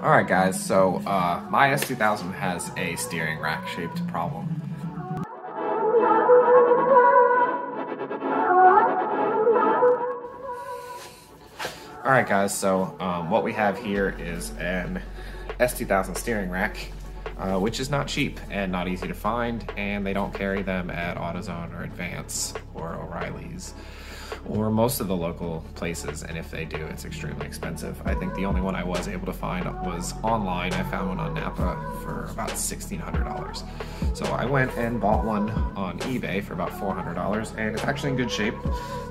Alright guys, so my S2000 has a steering rack shaped problem. Alright guys, so what we have here is an S2000 steering rack, which is not cheap and not easy to find, and they don't carry them at AutoZone or Advance or O'Reilly's or most of the local places, and if they do, it's extremely expensive. I think the only one I was able to find was online. I found one on Napa for about $1,600. So I went and bought one on eBay for about $400, and it's actually in good shape.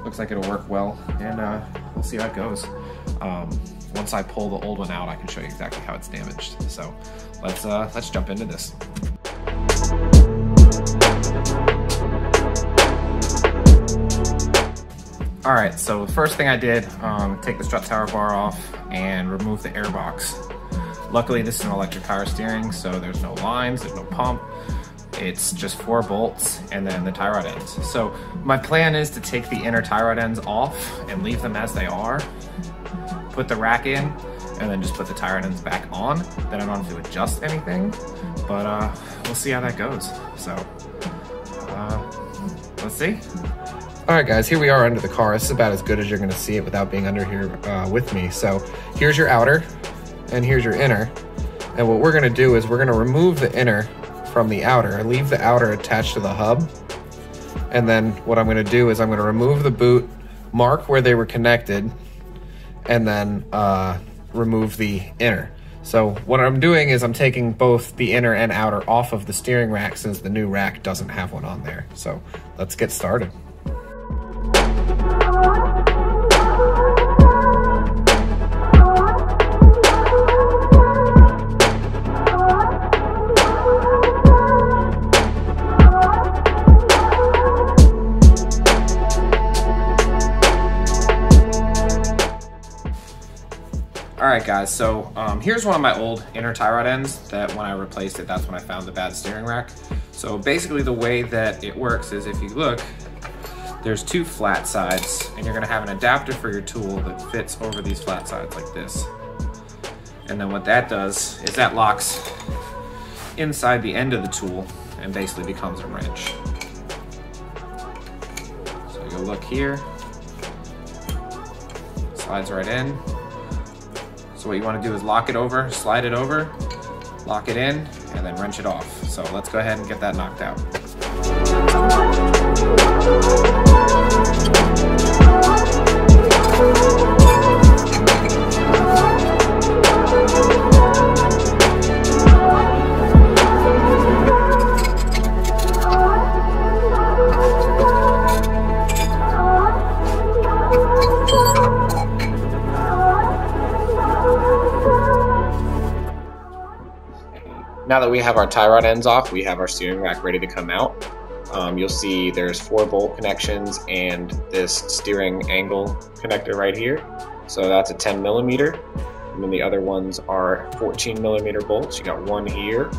Looks like it'll work well, and we'll see how it goes. Once I pull the old one out, I can show you exactly how it's damaged. So let's jump into this. All right, so the first thing I did, take the strut tower bar off and remove the air box. Luckily, this is an electric power steering, so there's no lines, there's no pump. It's just 4 bolts and then the tie rod ends. So my plan is to take the inner tie rod ends off and leave them as they are, put the rack in, and then just put the tie rod ends back on. Then I don't have to adjust anything, but we'll see how that goes. So let's see. All right guys, here we are under the car. This is about as good as you're gonna see it without being under here with me. So here's your outer and here's your inner. And what we're gonna do is we're gonna remove the inner from the outer, leave the outer attached to the hub. And then what I'm gonna do is I'm gonna remove the boot, mark where they were connected, and then remove the inner. So what I'm doing is I'm taking both the inner and outer off of the steering rack since the new rack doesn't have one on there. So let's get started. Alright guys, so here's one of my old inner tie rod ends that when I replaced it, that's when I found the bad steering rack. So basically the way that it works is if you look, there's 2 flat sides, and you're gonna have an adapter for your tool that fits over these flat sides like this. And then what that does is that locks inside the end of the tool and basically becomes a wrench. So you'll look here, slides right in. So what you want to do is lock it over, slide it over, lock it in, and then wrench it off. So let's go ahead and get that knocked out. Now that we have our tie rod ends off, we have our steering rack ready to come out. You'll see there's 4 bolt connections and this steering angle connector right here. So that's a 10 millimeter. And then the other ones are 14 millimeter bolts. You got one here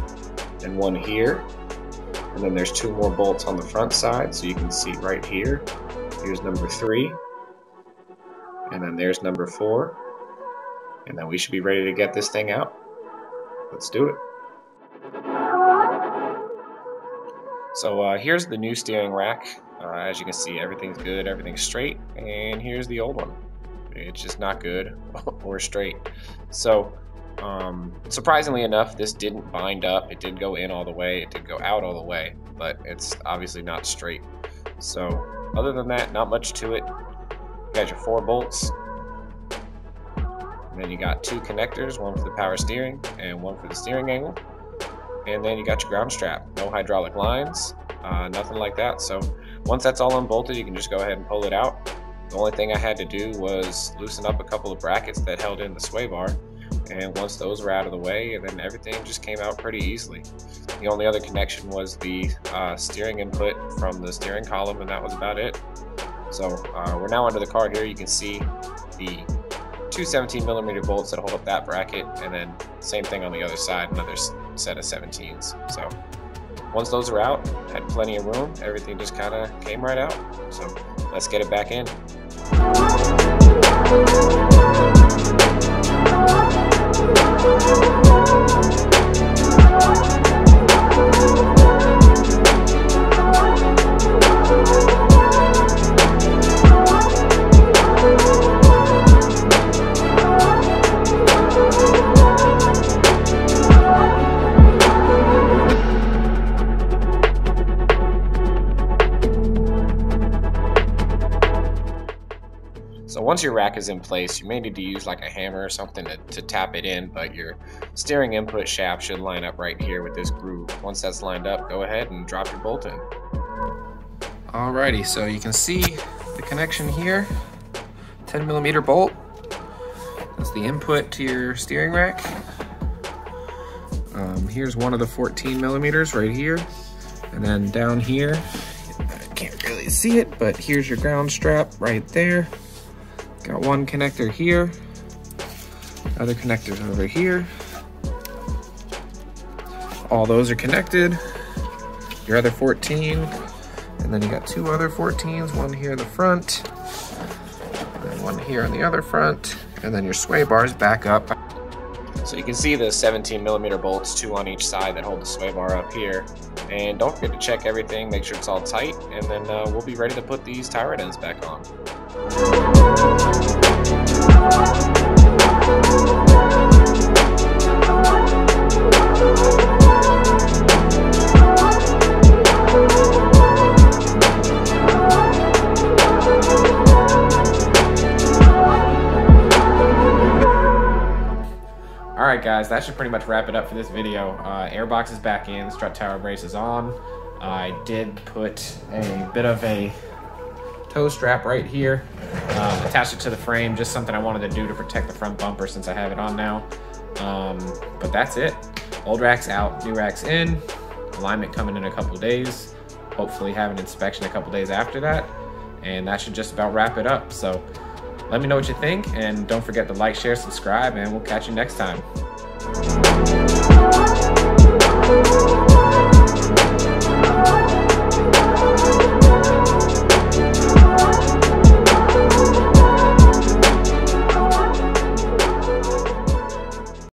and one here. And then there's 2 more bolts on the front side. So you can see right here. Here's number 3. And then there's number 4. And then we should be ready to get this thing out. Let's do it. So here's the new steering rack. As you can see, everything's good, everything's straight, and here's the old one. It's just not good or straight. So surprisingly enough, this didn't bind up. It did go in all the way, it did go out all the way, but it's obviously not straight. So other than that, not much to it. You got your 4 bolts, and then you got 2 connectors, one for the power steering and one for the steering angle. And then you got your ground strap. No hydraulic lines, nothing like that. So once that's all unbolted, you can just go ahead and pull it out. The only thing I had to do was loosen up a couple of brackets that held in the sway bar. And once those were out of the way, and then everything just came out pretty easily. The only other connection was the steering input from the steering column, and that was about it. So we're now under the car here. You can see the 2 17 millimeter bolts that hold up that bracket, and then same thing on the other side, another set of 17s. So once those are out, had plenty of room, everything just kind of came right out. So let's get it back in. once your rack is in place, you may need to use like a hammer or something to tap it in, but your steering input shaft should line up right here with this groove. Once that's lined up, go ahead and drop your bolt in. Alrighty, so you can see the connection here, 10mm bolt. That's the input to your steering rack. Here's one of the 14mm right here. And then down here, I can't really see it, but here's your ground strap right there. Got one connector here, other connectors over here. All those are connected. Your other 14, and then you got two other 14s, one here in the front, and one here on the other front, and then your sway bars back up. So you can see the 17mm bolts, two on each side that hold the sway bar up here. And don't forget to check everything, make sure it's all tight, and then we'll be ready to put these tie rod ends back on. Alright guys, that should pretty much wrap it up for this video. Airbox is back in, strut tower brace is on. I did put a bit of a toe strap right here, attached it to the frame, just something I wanted to do to protect the front bumper since I have it on now. But that's it. Old rack's out, new rack's in, alignment coming in a couple days. Hopefully have an inspection a couple days after that. And that should just about wrap it up. So let me know what you think, and don't forget to like, share, subscribe, and we'll catch you next time.